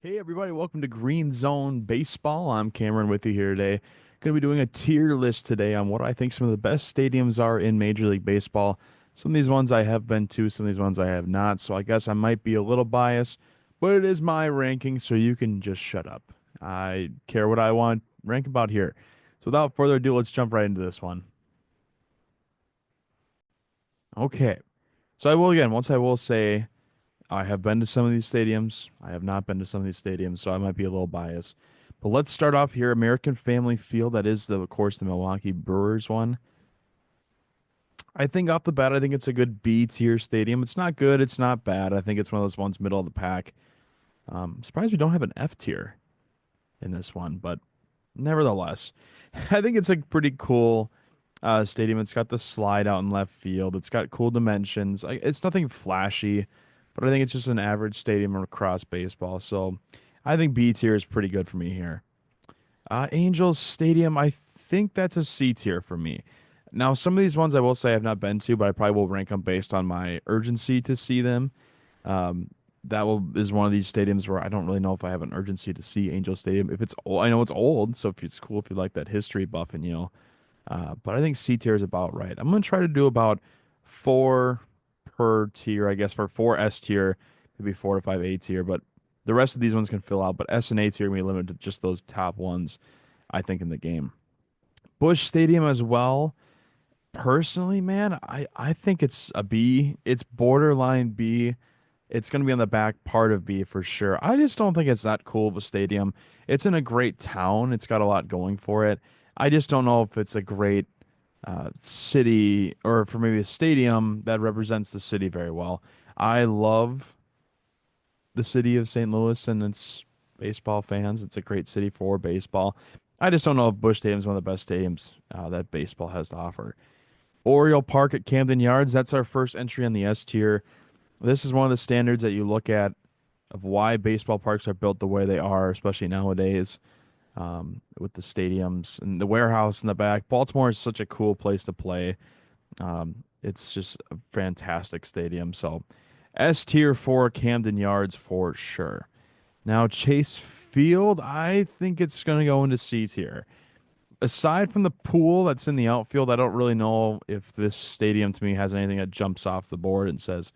Hey everybody, welcome to Green Zone Baseball. I'm Cameron with you here today. Going to be doing a tier list today on what I think some of the best stadiums are in Major League Baseball. Some of these ones I have been to, some of these ones I have not, so I guess I might be a little biased, but it is my ranking, so you can just shut up. I care what I want rank about here. So without further ado, let's jump right into this one. Okay. So I will say I have been to some of these stadiums. I have not been to some of these stadiums, so I might be a little biased. But let's start off here. American Family Field, that is of course the Milwaukee Brewers one. I think off the bat, I think it's a good B tier stadium. It's not good, it's not bad. I think it's one of those ones middle of the pack. I'm surprised we don't have an F tier in this one, but nevertheless, I think it's a pretty cool stadium. It's got the slide out in left field. It's got cool dimensions. It's nothing flashy, but I think it's just an average stadium across baseball. So I think B tier is pretty good for me here. Angels Stadium, I think that's a C tier for me. Now, some of these ones I will say I've not been to, but I probably will rank them based on my urgency to see them. Um, that will is one of these stadiums where I don't really know if I have an urgency to see Angel Stadium. If it's old, I know it's old, so if it's cool if you like that history buff and but I think C tier is about right. I'm gonna try to do about four per tier, I guess, for four S tier, maybe four to five A tier, but the rest of these ones can fill out. But S and A tier can be limited to just those top ones, I think, in the game. Bush Stadium as well. Personally, man, I think it's a B. It's borderline B. It's going to be on the back part of B for sure. I just don't think it's that cool of a stadium. It's in a great town. It's got a lot going for it. I just don't know if it's a great city or for maybe a stadium that represents the city very well. I love the city of St. Louis and its baseball fans. It's a great city for baseball. I just don't know if Busch Stadium is one of the best stadiums that baseball has to offer. Oriole Park at Camden Yards, that's our first entry on the S tier. This is one of the standards that you look at of why baseball parks are built the way they are, especially nowadays, with the stadiums and the warehouse in the back. Baltimore is such a cool place to play. It's just a fantastic stadium. So, S tier for Camden Yards for sure. Now, Chase Field, I think it's going to go into C tier. Aside from the pool that's in the outfield, I don't really know if this stadium to me has anything that jumps off the board and says,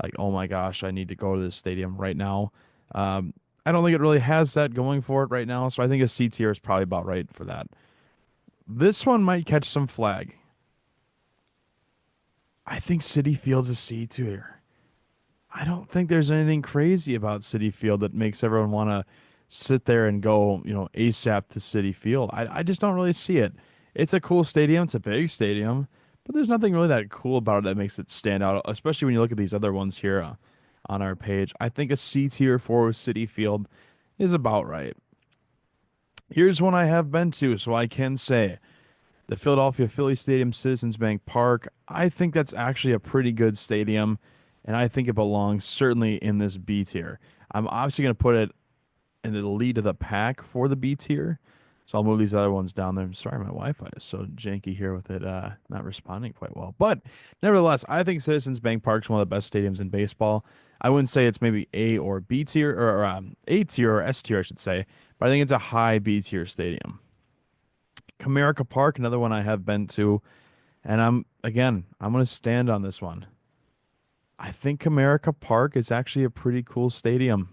like, oh my gosh, I need to go to this stadium right now. I don't think it really has that going for it right now, so I think a C tier is probably about right for that. This one might catch some flag. I think City Field's a C tier. I don't think there's anything crazy about City Field that makes everyone want to sit there and go, ASAP to City Field. I just don't really see it. It's a cool stadium. It's a big stadium, but there's nothing really that cool about it that makes it stand out, especially when you look at these other ones here on our page. I think a C tier for City Field is about right. Here's one I have been to, so I can say the Philadelphia Philly Stadium, Citizens Bank Park. I think that's actually a pretty good stadium, and I think it belongs certainly in this B tier. I'm obviously going to put it in the lead of the pack for the B tier, so I'll move these other ones down there. I'm sorry, my Wi-Fi is so janky here with it not responding quite well. But nevertheless, I think Citizens Bank Park is one of the best stadiums in baseball. I wouldn't say it's maybe A or B tier or A tier or S tier, I should say, but I think it's a high B tier stadium. Comerica Park, another one I have been to, and I'm going to stand on this one. I think Comerica Park is actually a pretty cool stadium.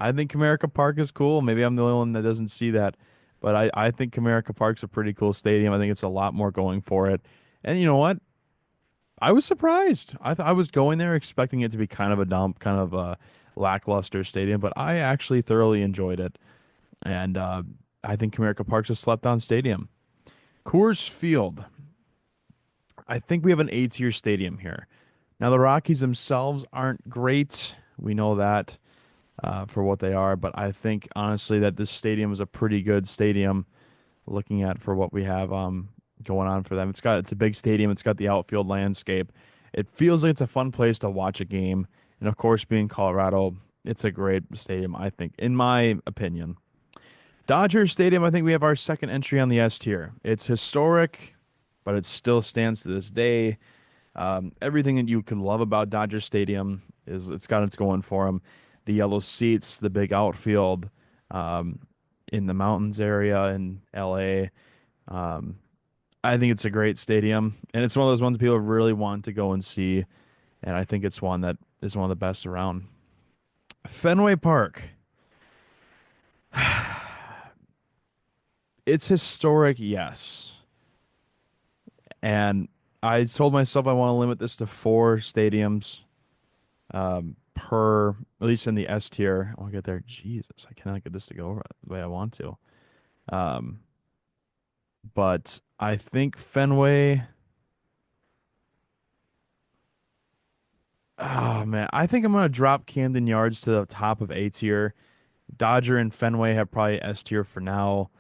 I think Comerica Park is cool. Maybe I'm the only one that doesn't see that, but I think Comerica Park's a pretty cool stadium. I think it's a lot more going for it. And you know what? I was surprised. I was going there expecting it to be kind of a dump, kind of a lackluster stadium, but I actually thoroughly enjoyed it. And I think Comerica Park's a slept on stadium. Coors Field. I think we have an A tier stadium here. Now, the Rockies themselves aren't great. We know that for what they are, but I think honestly that this stadium is a pretty good stadium looking at for what we have going on for them. It's a big stadium. It's got the outfield landscape. It feels like it's a fun place to watch a game. And of course, being Colorado, it's a great stadium, I think, in my opinion. Dodger Stadium, I think we have our second entry on the S tier. It's historic, but it still stands to this day. Everything that you can love about Dodger Stadium is it's got its going for them. the yellow seats, the big outfield, um, in the mountains area in LA. Um, I think it's a great stadium, and it's one of those ones people really want to go and see, and I think it's one that is one of the best around. Fenway Park. It's historic, yes. And I told myself I want to limit this to four stadiums per, at least in the S tier. I'll get there. Jesus, I cannot get this to go the way I want to. Um, but I think Fenway. Oh man, I think I'm gonna drop Camden Yards to the top of A tier. Dodger and Fenway have probably S tier for now.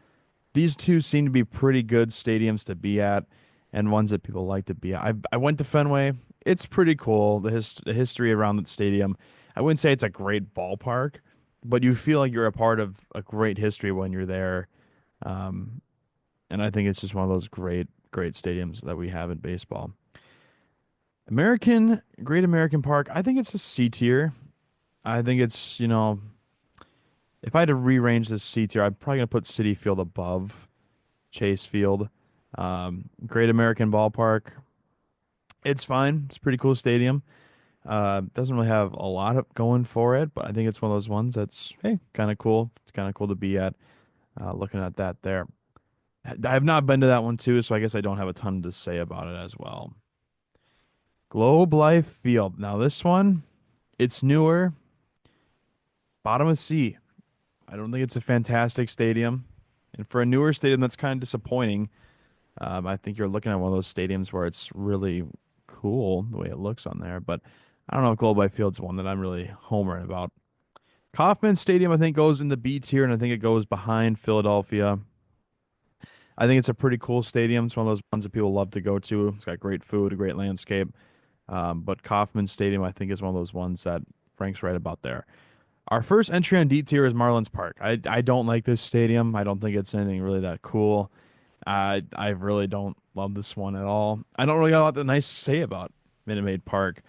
These two seem to be pretty good stadiums to be at, and ones that people like to be at. I went to Fenway. It's pretty cool. The history around that stadium. I wouldn't say it's a great ballpark, but you feel like you're a part of a great history when you're there. Um, and I think it's just one of those great stadiums that we have in baseball. Great American Park. I think it's a C tier. I think it's, if I had to rearrange this C tier, I'm probably gonna put Citi Field above Chase Field. Great American Ballpark. It's fine. It's a pretty cool stadium. Doesn't really have a lot of going for it, but I think it's one of those ones that's, hey, kind of cool. It's kind of cool to be at. Looking at that there. I have not been to that one too, so I guess I don't have a ton to say about it as well. Globe Life Field. Now this one, it's newer. Bottom of C. I don't think it's a fantastic stadium. And for a newer stadium, that's kind of disappointing. I think you're looking at one of those stadiums where it's really cool the way it looks on there. But I don't know if Globe Life Field's one that I'm really homering about. Kauffman Stadium, I think, goes in the B tier, and I think it goes behind Philadelphia. I think it's a pretty cool stadium. It's one of those ones that people love to go to. It's got great food, a great landscape. But Kauffman Stadium, I think, is one of those ones that ranks right about there. Our first entry on D tier is Marlins Park. I don't like this stadium. I don't think it's anything really that cool. I really don't love this one at all. I don't really got a lot that nice to say about Minute Maid Park,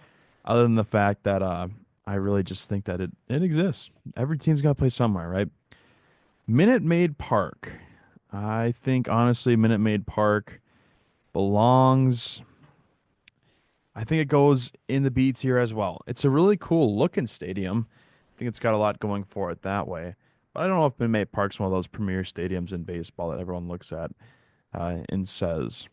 other than the fact that I really just think that it exists. Every team's got to play somewhere, right? Minute Maid Park. I think honestly, Minute Maid Park belongs. I think it goes in the B tier as well. It's a really cool looking stadium. I think it's got a lot going for it that way. But I don't know if Minute Maid Park's one of those premier stadiums in baseball that everyone looks at and says,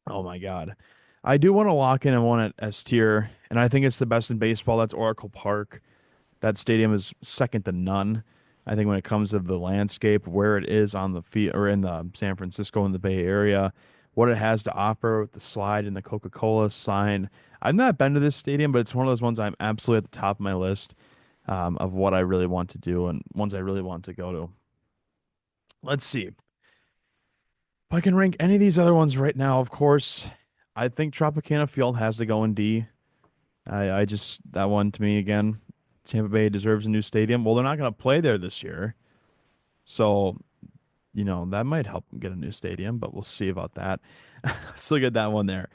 "Oh my God." I do want to lock in and one at S tier, and I think it's the best in baseball. That's Oracle Park. That stadium is second to none. I think when it comes to the landscape, where it is on the field or in San Francisco in the Bay Area, what it has to offer with the slide and the Coca-Cola sign. I've not been to this stadium, but it's one of those ones I'm absolutely at the top of my list of what I really want to do and ones I really want to go to. Let's see. If I can rank any of these other ones right now, of course, I think Tropicana Field has to go in D. I just, that one to me again, Tampa Bay deserves a new stadium. Well, they're not going to play there this year. So, that might help them get a new stadium, but we'll see about that. Let's look at that one there.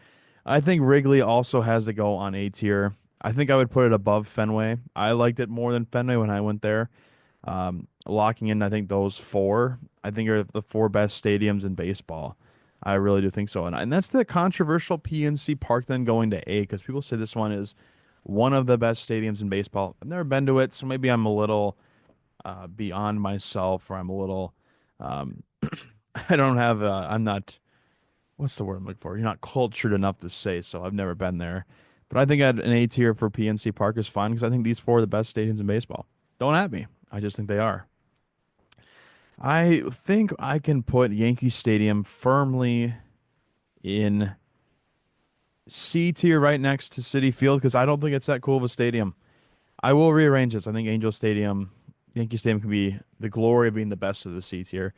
I think Wrigley also has to go on A tier. I think I would put it above Fenway. I liked it more than Fenway when I went there. Locking in, I think those four, I think are the four best stadiums in baseball. I really do think so. And that's the controversial PNC Park then going to A because people say this one is one of the best stadiums in baseball. I've never been to it, so maybe I'm a little beyond myself or I'm a little, um, I don't have, I'm not, what's the word I'm looking for? You're not cultured enough to say so. I've never been there. But I think at an A tier for PNC Park is fine because I think these four are the best stadiums in baseball. Don't at me. I just think they are. I think I can put Yankee Stadium firmly in C tier right next to Citi Field because I don't think it's that cool of a stadium. I will rearrange this. I think Angel Stadium, Yankee Stadium can be the glory of being the best of the C tier.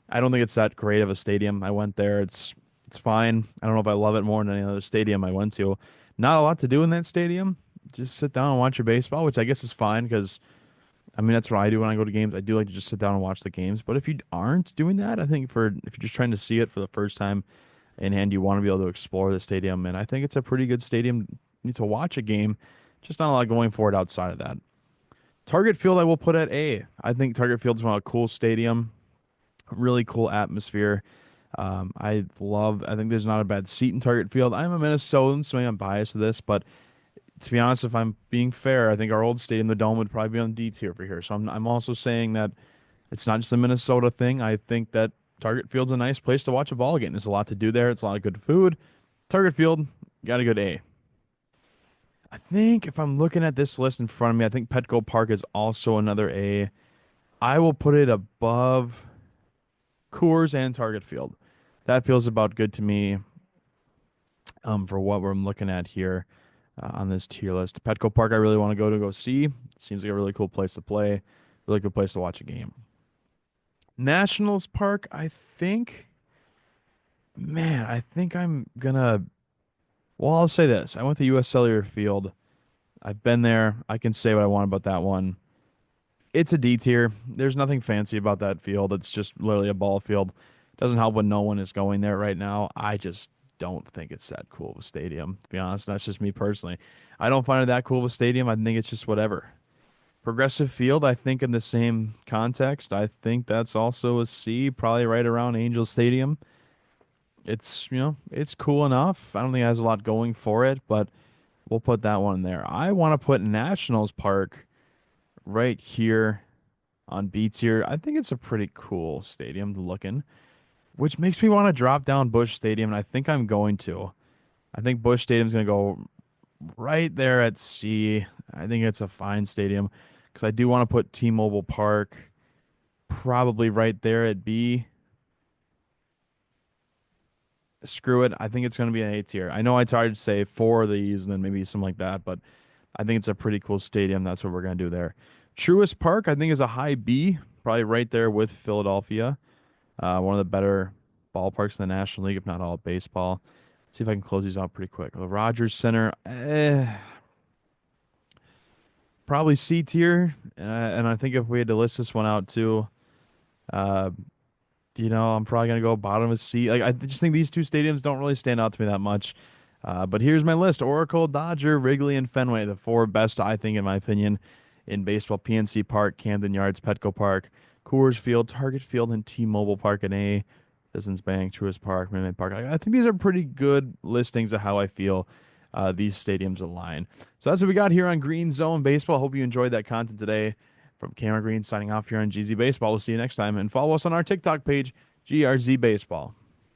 I don't think it's that great of a stadium. I went there. It's fine. I don't know if I love it more than any other stadium I went to. Not a lot to do in that stadium. Just sit down and watch your baseball, which I guess is fine because I mean, that's what I do when I go to games. I do like to just sit down and watch the games. But if you aren't doing that, I think if you're just trying to see it for the first time in hand, you want to be able to explore the stadium. And I think it's a pretty good stadium to watch a game. Just not a lot going for it outside of that. Target Field I will put at A. I think Target Field's a cool stadium, really cool atmosphere. I think there's not a bad seat in Target Field. I'm a Minnesotan, so I'm biased to this, but to be honest, if I'm being fair, I think our old stadium, the Dome, would probably be on D tier over here. So I'm also saying that it's not just a Minnesota thing. I think that Target Field's a nice place to watch a ball game. There's a lot to do there. It's a lot of good food. Target Field, got a good A. I think if I'm looking at this list in front of me, I think Petco Park is also another A. I will put it above Coors and Target Field. That feels about good to me for what we're looking at here on this tier list. Petco Park, I really want to go see. It seems like a really cool place to play, really good place to watch a game. Nationals Park, I think I'm gonna. Well, I'll say this: I went to U.S. Cellular Field. I've been there. I can say what I want about that one. It's a D tier. There's nothing fancy about that field. It's just literally a ball field. Doesn't help when no one is going there right now. I just don't think it's that cool of a stadium, to be honest. That's just me personally. I don't find it that cool of a stadium. I think it's just whatever. Progressive Field, I think in the same context, I think that's also a C, probably right around Angel Stadium. It's cool enough. I don't think it has a lot going for it, but we'll put that one there. I want to put Nationals Park right here on B tier. I think it's a pretty cool stadium to look in, which makes me want to drop down Busch Stadium, and I think I'm going to. I think Busch Stadium's going to go right there at C. I think it's a fine stadium because I do want to put T-Mobile Park probably right there at B. Screw it. I think it's going to be an A tier. I know I tried to say four of these and then maybe something like that, but I think it's a pretty cool stadium. That's what we're going to do there. Truist Park, I think, is a high B, probably right there with Philadelphia. One of the better ballparks in the National League, if not all of baseball. See if I can close these out pretty quick. The Rogers Center, probably C tier. And I think if we had to list this one out too, uh, I'm probably gonna go bottom of C. Like I just think these two stadiums don't really stand out to me that much. But here's my list: Oracle, Dodger, Wrigley, and Fenway, the four best, I think, in my opinion, in baseball. PNC Park, Camden Yards, Petco Park, Coors Field, Target Field, and T-Mobile Park in A. Citizens Bank, Truist Park, Minute Maid Park. I think these are pretty good listings of how I feel these stadiums align. So that's what we got here on Green Zone Baseball. Hope you enjoyed that content today. From Cameron Green signing off here on GZ Baseball. We'll see you next time. And follow us on our TikTok page, GRZ Baseball.